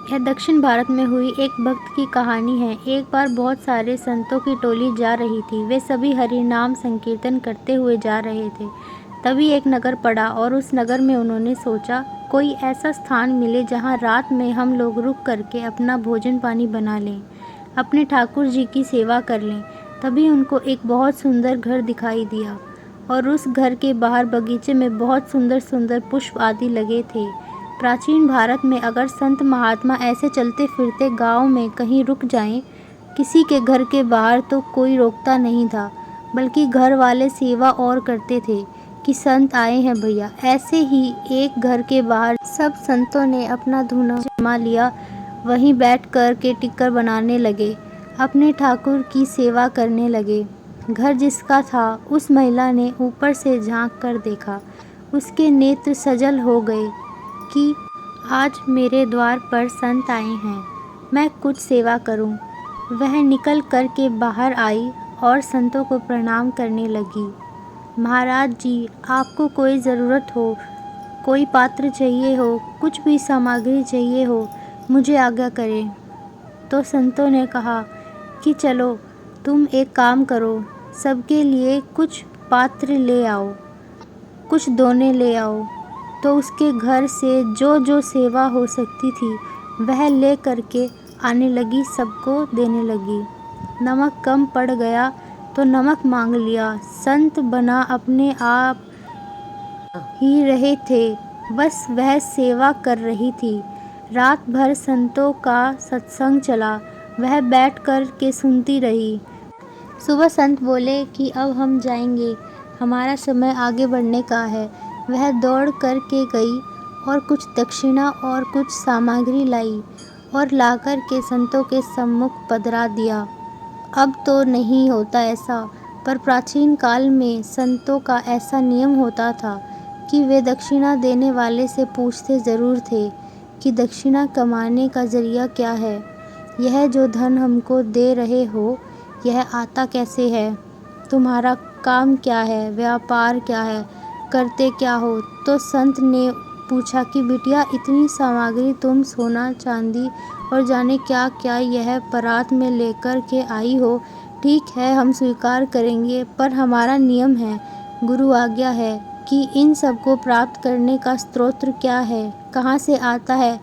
यह दक्षिण भारत में हुई एक भक्त की कहानी है। एक बार बहुत सारे संतों की टोली जा रही थी। वे सभी हरि नाम संकीर्तन करते हुए जा रहे थे। तभी एक नगर पड़ा और उस नगर में उन्होंने सोचा कोई ऐसा स्थान मिले जहाँ रात में हम लोग रुक करके अपना भोजन पानी बना लें, अपने ठाकुर जी की सेवा कर लें। तभी उनको एक बहुत सुंदर घर दिखाई दिया और उस घर के बाहर बगीचे में बहुत सुंदर सुंदर पुष्प आदि लगे थे। प्राचीन भारत में अगर संत महात्मा ऐसे चलते फिरते गांव में कहीं रुक जाएं, किसी के घर के बाहर, तो कोई रोकता नहीं था, बल्कि घर वाले सेवा और करते थे कि संत आए हैं भैया। ऐसे ही एक घर के बाहर सब संतों ने अपना धूना जमा लिया, वहीं बैठ कर के टिक्कर बनाने लगे, अपने ठाकुर की सेवा करने लगे। घर जिसका था उस महिला ने ऊपर से झांक कर देखा। उसके नेत्र सजल हो गए कि आज मेरे द्वार पर संत आए हैं, मैं कुछ सेवा करूं। वह निकल कर के बाहर आई और संतों को प्रणाम करने लगी। महाराज जी, आपको कोई ज़रूरत हो, कोई पात्र चाहिए हो, कुछ भी सामग्री चाहिए हो, मुझे आज्ञा करें। तो संतों ने कहा कि चलो तुम एक काम करो, सबके लिए कुछ पात्र ले आओ, कुछ दोने ले आओ। तो उसके घर से जो जो सेवा हो सकती थी वह ले करके आने लगी, सबको देने लगी। नमक कम पड़ गया तो नमक मांग लिया। संत बना अपने आप ही रहे थे, बस वह सेवा कर रही थी। रात भर संतों का सत्संग चला, वह बैठ कर के सुनती रही। सुबह संत बोले कि अब हम जाएंगे, हमारा समय आगे बढ़ने का है। वह दौड़ कर के गई और कुछ दक्षिणा और कुछ सामग्री लाई और लाकर के संतों के सम्मुख पधरा दिया। अब तो नहीं होता ऐसा, पर प्राचीन काल में संतों का ऐसा नियम होता था कि वे दक्षिणा देने वाले से पूछते ज़रूर थे कि दक्षिणा कमाने का ज़रिया क्या है, यह जो धन हमको दे रहे हो यह आता कैसे है, तुम्हारा काम क्या है, व्यापार क्या है, करते क्या हो। तो संत ने पूछा कि बिटिया, इतनी सामग्री तुम सोना चांदी और जाने क्या क्या यह परात में लेकर के आई हो, ठीक है हम स्वीकार करेंगे, पर हमारा नियम है, गुरु आज्ञा है कि इन सबको प्राप्त करने का स्रोत क्या है, कहाँ से आता है।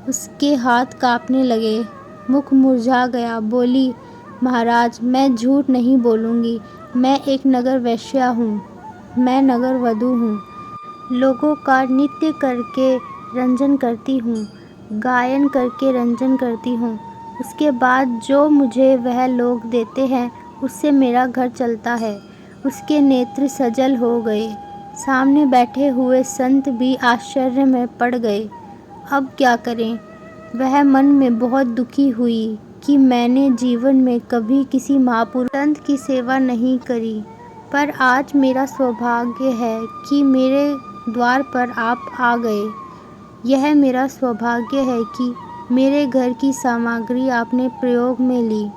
उसके हाथ कांपने लगे, मुख मुरझा गया। बोली, महाराज मैं झूठ नहीं बोलूँगी, मैं एक नगर वैश्या हूँ, मैं नगर वधू हूँ, लोगों का नृत्य करके रंजन करती हूँ, गायन करके रंजन करती हूँ। उसके बाद जो मुझे वह लोग देते हैं उससे मेरा घर चलता है। उसके नेत्र सजल हो गए। सामने बैठे हुए संत भी आश्चर्य में पड़ गए। अब क्या करें। वह मन में बहुत दुखी हुई कि मैंने जीवन में कभी किसी महापुरुष संत की सेवा नहीं करी, पर आज मेरा सौभाग्य है कि मेरे द्वार पर आप आ गए। यह मेरा सौभाग्य है कि मेरे घर की सामग्री आपने प्रयोग में ली,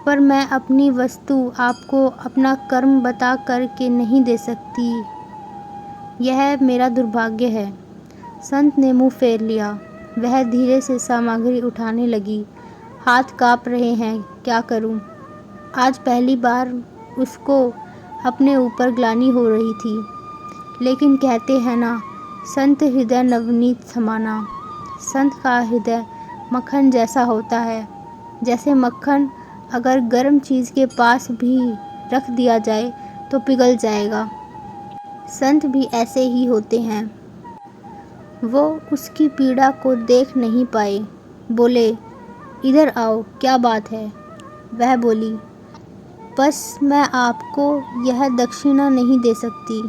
पर मैं अपनी वस्तु आपको अपना कर्म बता कर के नहीं दे सकती, यह मेरा दुर्भाग्य है। संत ने मुँह फेर लिया। वह धीरे से सामग्री उठाने लगी। हाथ काँप रहे हैं, क्या करूं। आज पहली बार उसको अपने ऊपर ग्लानि हो रही थी। लेकिन कहते हैं ना, संत हृदय नवनीत समाना। संत का हृदय मक्खन जैसा होता है। जैसे मक्खन अगर गर्म चीज़ के पास भी रख दिया जाए तो पिघल जाएगा, संत भी ऐसे ही होते हैं। वो उसकी पीड़ा को देख नहीं पाए। बोले, इधर आओ, क्या बात है। वह बोली, बस मैं आपको यह दक्षिणा नहीं दे सकती,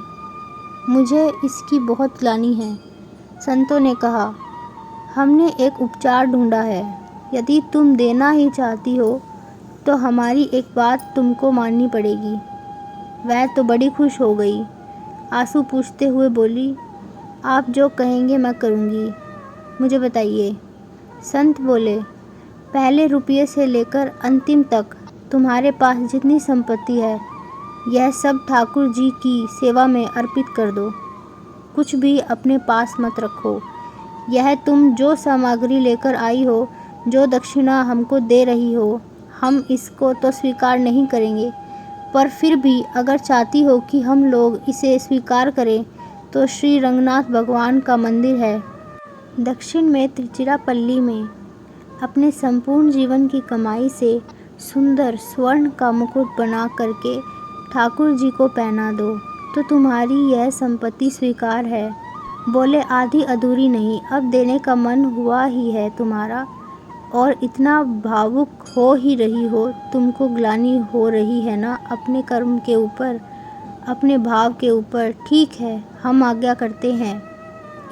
मुझे इसकी बहुत ग्लानि है। संतों ने कहा, हमने एक उपचार ढूंढा है, यदि तुम देना ही चाहती हो तो हमारी एक बात तुमको माननी पड़ेगी। वह तो बड़ी खुश हो गई। आंसू पूछते हुए बोली, आप जो कहेंगे मैं करूँगी, मुझे बताइए। संत बोले, पहले रुपये से लेकर अंतिम तक तुम्हारे पास जितनी संपत्ति है यह सब ठाकुर जी की सेवा में अर्पित कर दो, कुछ भी अपने पास मत रखो। यह तुम जो सामग्री लेकर आई हो, जो दक्षिणा हमको दे रही हो, हम इसको तो स्वीकार नहीं करेंगे, पर फिर भी अगर चाहती हो कि हम लोग इसे स्वीकार करें तो श्री रंगनाथ भगवान का मंदिर है दक्षिण में तिरुचिरापल्ली में, अपने संपूर्ण जीवन की कमाई से सुंदर स्वर्ण का मुकुट बना करके ठाकुर जी को पहना दो तो तुम्हारी यह संपत्ति स्वीकार है। बोले आधी अधूरी नहीं, अब देने का मन हुआ ही है तुम्हारा, और इतना भावुक हो ही रही हो, तुमको ग्लानि हो रही है ना अपने कर्म के ऊपर, अपने भाव के ऊपर। ठीक है, हम आज्ञा करते हैं।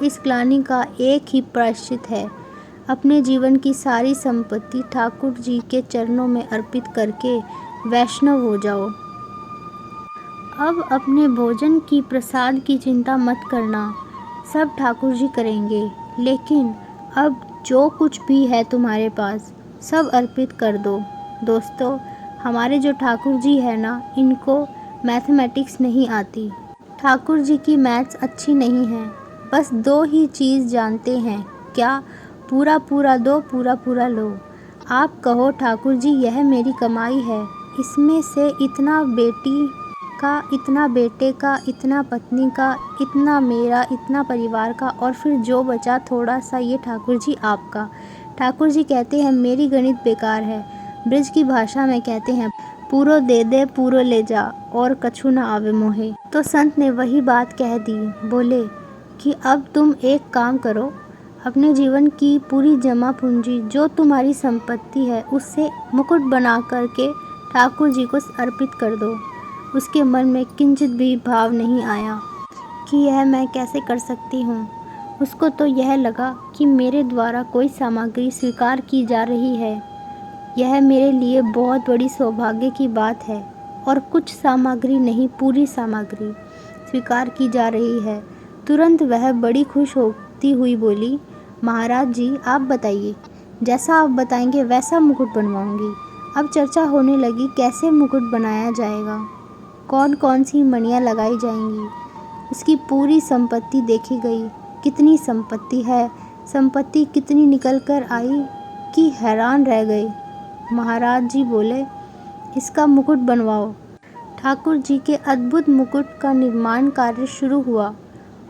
इस ग्लानि का एक ही प्रायश्चित है, अपने जीवन की सारी संपत्ति ठाकुर जी के चरणों में अर्पित करके वैष्णव हो जाओ। अब अपने भोजन की प्रसाद की चिंता मत करना, सब ठाकुर जी करेंगे, लेकिन अब जो कुछ भी है तुम्हारे पास सब अर्पित कर दो। दोस्तों, हमारे जो ठाकुर जी है ना, इनको मैथमेटिक्स नहीं आती, ठाकुर जी की मैथ्स अच्छी नहीं है, बस दो ही चीज़ जानते हैं, क्या? पूरा पूरा दो, पूरा पूरा लो। आप कहो ठाकुर जी यह मेरी कमाई है, इसमें से इतना बेटी का, इतना बेटे का, इतना पत्नी का, इतना मेरा, इतना परिवार का, और फिर जो बचा थोड़ा सा ये ठाकुर जी आपका। ठाकुर जी कहते हैं मेरी गणित बेकार है, ब्रज की भाषा में कहते हैं पूरो दे दे पूरो ले जा और कछु न आवे मोहे। तो संत ने वही बात कह दी, बोले कि अब तुम एक काम करो, अपने जीवन की पूरी जमा पूंजी जो तुम्हारी संपत्ति है उससे मुकुट बना करके ठाकुर जी को अर्पित कर दो। उसके मन में किंचित भी भाव नहीं आया कि यह मैं कैसे कर सकती हूँ। उसको तो यह लगा कि मेरे द्वारा कोई सामग्री स्वीकार की जा रही है, यह मेरे लिए बहुत बड़ी सौभाग्य की बात है, और कुछ सामग्री नहीं पूरी सामग्री स्वीकार की जा रही है। तुरंत वह बड़ी खुश होती हुई बोली, महाराज जी आप बताइए, जैसा आप बताएंगे वैसा मुकुट बनवाऊंगी। अब चर्चा होने लगी कैसे मुकुट बनाया जाएगा, कौन कौन सी मणियाँ लगाई जाएंगी। उसकी पूरी संपत्ति देखी गई, कितनी संपत्ति है, संपत्ति कितनी निकल कर आई कि हैरान रह गए। महाराज जी बोले इसका मुकुट बनवाओ। ठाकुर जी के अद्भुत मुकुट का निर्माण कार्य शुरू हुआ,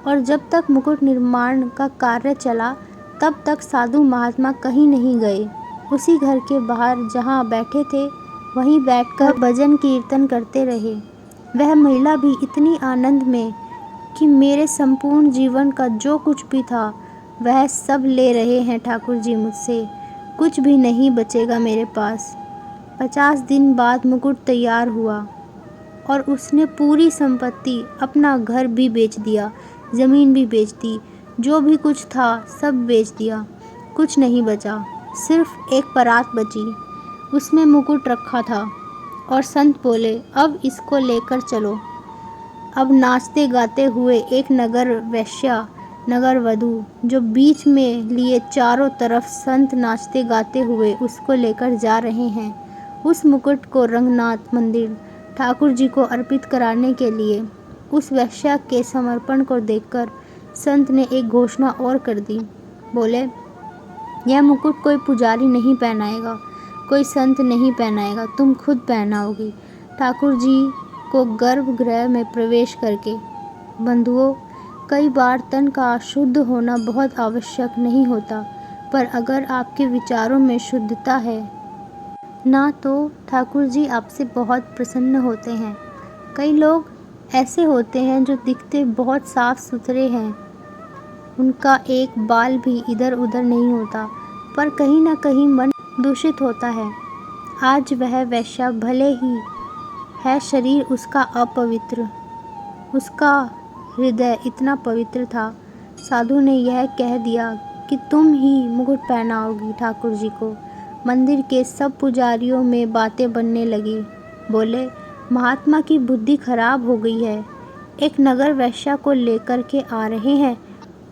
और जब तक मुकुट निर्माण का कार्य चला तब तक साधु महात्मा कहीं नहीं गए, उसी घर के बाहर जहाँ बैठे थे वहीं बैठकर भजन कीर्तन करते रहे। वह महिला भी इतनी आनंद में कि मेरे संपूर्ण जीवन का जो कुछ भी था वह सब ले रहे हैं ठाकुर जी मुझसे, कुछ भी नहीं बचेगा मेरे पास। 50 दिन बाद मुकुट तैयार हुआ और उसने पूरी संपत्ति, अपना घर भी बेच दिया, ज़मीन भी बेच दी, जो भी कुछ था सब बेच दिया, कुछ नहीं बचा, सिर्फ एक परात बची, उसमें मुकुट रखा था। और संत बोले अब इसको लेकर चलो। अब नाचते गाते हुए एक नगर वैश्या, नगर वधू जो बीच में लिए चारों तरफ संत नाचते गाते हुए उसको लेकर जा रहे हैं। उस मुकुट को रंगनाथ मंदिर ठाकुर जी को अर्पित कराने के लिए उस वैश्या के समर्पण को देखकर संत ने एक घोषणा और कर दी। बोले यह मुकुट कोई पुजारी नहीं पहनाएगा, कोई संत नहीं पहनाएगा, तुम खुद पहनाओगी ठाकुर जी को गर्भगृह में प्रवेश करके। बंधुओं, कई बार तन का शुद्ध होना बहुत आवश्यक नहीं होता, पर अगर आपके विचारों में शुद्धता है ना तो ठाकुर जी आपसे बहुत प्रसन्न होते हैं। कई लोग ऐसे होते हैं जो दिखते बहुत साफ सुथरे हैं, उनका एक बाल भी इधर उधर नहीं होता, पर कहीं ना कहीं मन दूषित होता है। आज वह वैश्या भले ही है शरीर उसका अपवित्र, उसका हृदय इतना पवित्र था। साधु ने यह कह दिया कि तुम ही मुकुट पहनाओगी ठाकुर जी को। मंदिर के सब पुजारियों में बातें बनने लगी। बोले महात्मा की बुद्धि खराब हो गई है, एक नगर वैश्या को लेकर के आ रहे हैं,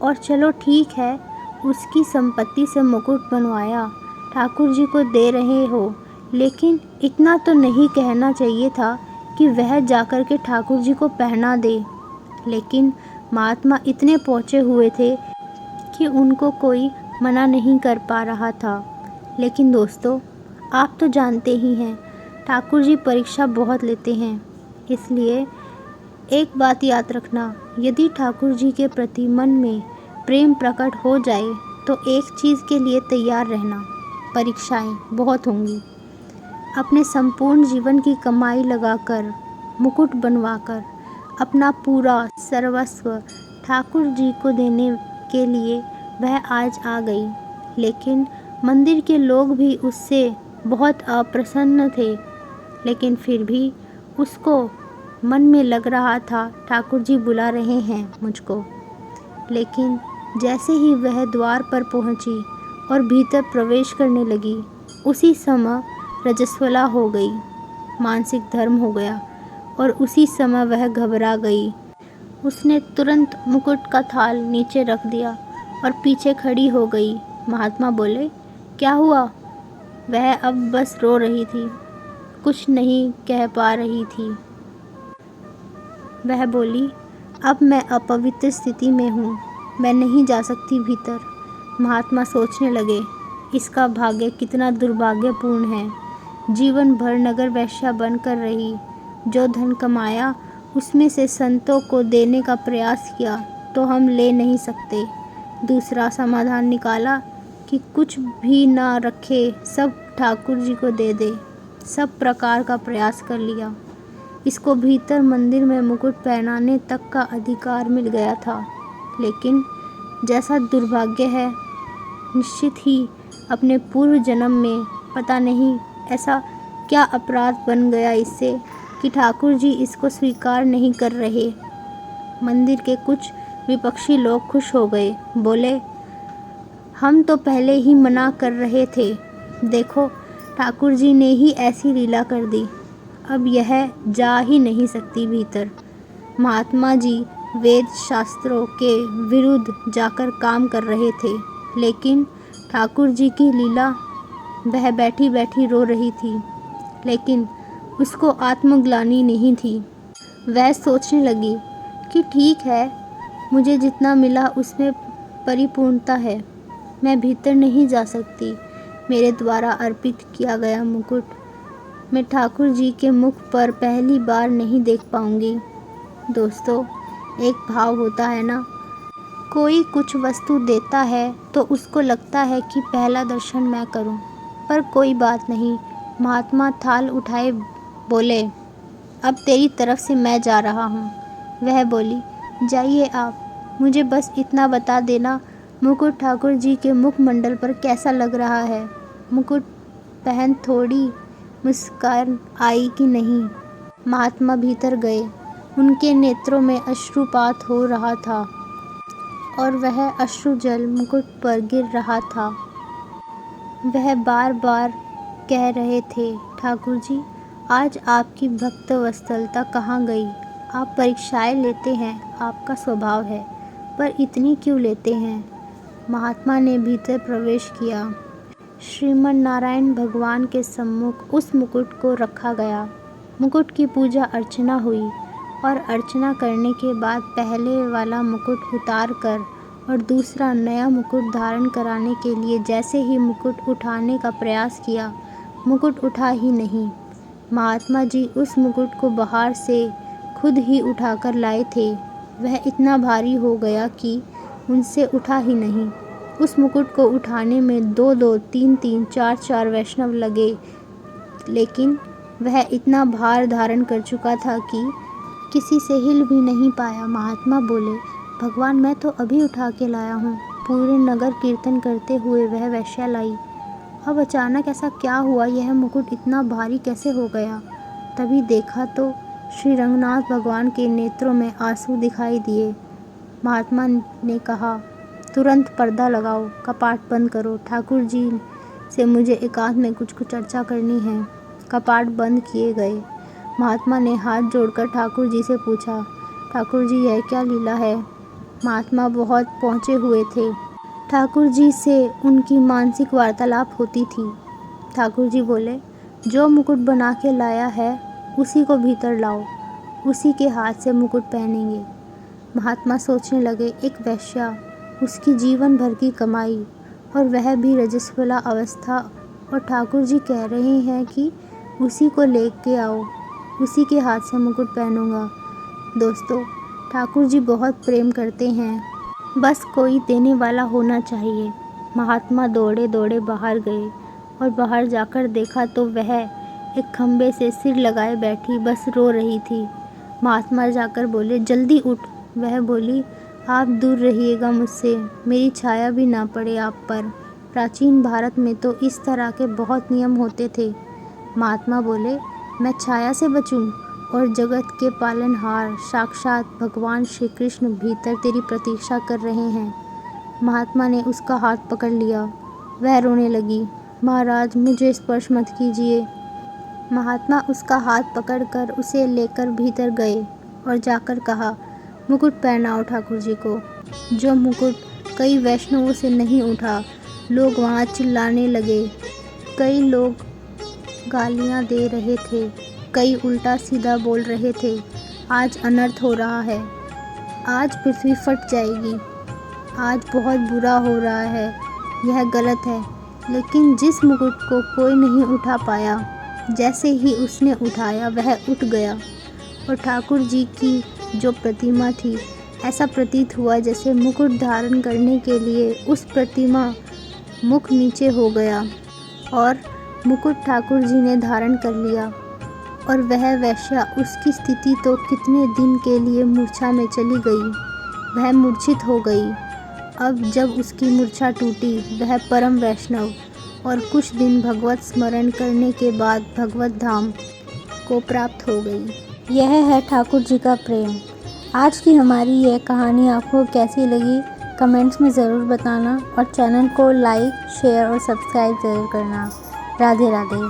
और चलो ठीक है उसकी संपत्ति से मुकुट बनवाया ठाकुर जी को दे रहे हो, लेकिन इतना तो नहीं कहना चाहिए था कि वह जाकर के ठाकुर जी को पहना दे। लेकिन महात्मा इतने पहुँचे हुए थे कि उनको कोई मना नहीं कर पा रहा था। लेकिन दोस्तों, आप तो जानते ही हैं, ठाकुर जी परीक्षा बहुत लेते हैं। इसलिए एक बात याद रखना, यदि ठाकुर जी के प्रति मन में प्रेम प्रकट हो जाए तो एक चीज़ के लिए तैयार रहना, परीक्षाएं बहुत होंगी। अपने संपूर्ण जीवन की कमाई लगाकर, मुकुट बनवाकर, अपना पूरा सर्वस्व ठाकुर जी को देने के लिए वह आज आ गई। लेकिन मंदिर के लोग भी उससे बहुत अप्रसन्न थे। लेकिन फिर भी उसको मन में लग रहा था, ठाकुर जी बुला रहे हैं मुझको। लेकिन जैसे ही वह द्वार पर पहुंची और भीतर प्रवेश करने लगी, उसी समय रजस्वला हो गई, मानसिक धर्म हो गया और उसी समय वह घबरा गई। उसने तुरंत मुकुट का थाल नीचे रख दिया और पीछे खड़ी हो गई। महात्मा बोले, क्या हुआ? वह अब बस रो रही थी, कुछ नहीं कह पा रही थी। वह बोली, अब मैं अपवित्र स्थिति में हूँ, मैं नहीं जा सकती भीतर। महात्मा सोचने लगे, इसका भाग्य कितना दुर्भाग्यपूर्ण है। जीवन भर नगर वेश्या बनकर रही, जो धन कमाया उसमें से संतों को देने का प्रयास किया तो हम ले नहीं सकते। दूसरा समाधान निकाला कि कुछ भी ना रखे, सब ठाकुर जी को दे दे। सब प्रकार का प्रयास कर लिया। इसको भीतर मंदिर में मुकुट पहनाने तक का अधिकार मिल गया था। लेकिन जैसा दुर्भाग्य है, निश्चित ही अपने पूर्व जन्म में पता नहीं ऐसा क्या अपराध बन गया इससे कि ठाकुर जी इसको स्वीकार नहीं कर रहे। मंदिर के कुछ विपक्षी लोग खुश हो गए, बोले, हम तो पहले ही मना कर रहे थे, देखो ठाकुर जी ने ही ऐसी लीला कर दी, अब यह जा ही नहीं सकती भीतर। महात्मा जी वेद शास्त्रों के विरुद्ध जाकर काम कर रहे थे, लेकिन ठाकुर जी की लीला, वह बैठी बैठी रो रही थी, लेकिन उसको आत्मग्लानि नहीं थी। वह सोचने लगी कि ठीक है, मुझे जितना मिला उसमें परिपूर्णता है, मैं भीतर नहीं जा सकती। मेरे द्वारा अर्पित किया गया मुकुट मैं ठाकुर जी के मुख पर पहली बार नहीं देख पाऊंगी। दोस्तों, एक भाव होता है ना, कोई कुछ वस्तु देता है तो उसको लगता है कि पहला दर्शन मैं करूं, पर कोई बात नहीं। महात्मा थाल उठाए बोले, अब तेरी तरफ से मैं जा रहा हूं। वह बोली, जाइए आप, मुझे बस इतना बता देना, मुकुट ठाकुर जी के मुखमंडल पर कैसा लग रहा है? मुकुट पहन थोड़ी मुस्कान आई कि नहीं? महात्मा भीतर गए। उनके नेत्रों में अश्रुपात हो रहा था और वह अश्रु जल मुकुट पर गिर रहा था। वह बार बार कह रहे थे, ठाकुर जी, आज आपकी भक्त वत्सलता कहाँ गई? आप परीक्षाएं लेते हैं, आपका स्वभाव है, पर इतनी क्यों लेते हैं? महात्मा ने भीतर प्रवेश किया। श्रीमन नारायण भगवान के सम्मुख उस मुकुट को रखा गया। मुकुट की पूजा अर्चना हुई और अर्चना करने के बाद पहले वाला मुकुट उतार कर और दूसरा नया मुकुट धारण कराने के लिए जैसे ही मुकुट उठाने का प्रयास किया, मुकुट उठा ही नहीं। महात्मा जी उस मुकुट को बाहर से खुद ही उठाकर लाए थे। वह इतना भारी हो गया कि उनसे उठा ही नहीं। उस मुकुट को उठाने में 2-2, 3-3, 4-4 वैष्णव लगे, लेकिन वह इतना भार धारण कर चुका था कि किसी से हिल भी नहीं पाया। महात्मा बोले, भगवान, मैं तो अभी उठा के लाया हूँ। पूरे नगर कीर्तन करते हुए वह वैश्या लाई। अब अचानक ऐसा क्या हुआ? यह मुकुट इतना भारी कैसे हो गया? तभी देखा तो श्री रंगनाथ भगवान के नेत्रों में आंसू दिखाई दिए। महात्मा ने कहा, तुरंत पर्दा लगाओ, कपाट बंद करो, ठाकुर जी से मुझे एकांत में कुछ चर्चा करनी है। कपाट बंद किए गए। महात्मा ने हाथ जोड़कर ठाकुर जी से पूछा, ठाकुर जी, यह क्या लीला है? महात्मा बहुत पहुँचे हुए थे। ठाकुर जी से उनकी मानसिक वार्तालाप होती थी। ठाकुर जी बोले, जो मुकुट बना के लाया है उसी को भीतर लाओ, उसी के हाथ से मुकुट पहनेंगे। महात्मा सोचने लगे, एक वैश्या, उसकी जीवन भर की कमाई, और वह भी रजस्वला अवस्था, और ठाकुर जी कह रहे हैं कि उसी को लेके आओ, उसी के हाथ से मुकुट पहनूंगा। दोस्तों, ठाकुर जी बहुत प्रेम करते हैं, बस कोई देने वाला होना चाहिए। महात्मा दौड़े दौड़े बाहर गए और बाहर जाकर देखा तो वह एक खम्भे से सिर लगाए बैठी बस रो रही थी। महात्मा जाकर बोले, जल्दी उठ। वह बोली, आप दूर रहिएगा मुझसे, मेरी छाया भी ना पड़े आप पर। प्राचीन भारत में तो इस तरह के बहुत नियम होते थे। महात्मा बोले, मैं छाया से बचूं? और जगत के पालनहार साक्षात भगवान श्री कृष्ण भीतर तेरी प्रतीक्षा कर रहे हैं। महात्मा ने उसका हाथ पकड़ लिया। वह रोने लगी, महाराज मुझे स्पर्श मत कीजिए। महात्मा उसका हाथ पकड़कर उसे लेकर भीतर गए और जाकर कहा, मुकुट पहनाओ ठाकुर जी को। जो मुकुट कई वैष्णवों से नहीं उठा। लोग वहाँ चिल्लाने लगे। कई लोग गालियाँ दे रहे थे, कई उल्टा सीधा बोल रहे थे। आज अनर्थ हो रहा है, आज पृथ्वी फट जाएगी, आज बहुत बुरा हो रहा है, यह गलत है। लेकिन जिस मुकुट को कोई नहीं उठा पाया, जैसे ही उसने उठाया वह उठ गया। और ठाकुर जी की जो प्रतिमा थी, ऐसा प्रतीत हुआ जैसे मुकुट धारण करने के लिए उस प्रतिमा मुख नीचे हो गया और मुकुट ठाकुर जी ने धारण कर लिया। और वह वैश्या, उसकी स्थिति तो कितने दिन के लिए मूर्छा में चली गई, वह मूर्छित हो गई। अब जब उसकी मूर्छा टूटी, वह परम वैष्णव और कुछ दिन भगवत स्मरण करने के बाद भगवत धाम को प्राप्त हो गई। यह है ठाकुर जी का प्रेम। आज की हमारी यह कहानी आपको कैसी लगी, कमेंट्स में ज़रूर बताना और चैनल को लाइक, शेयर और सब्सक्राइब ज़रूर करना। राधे राधे।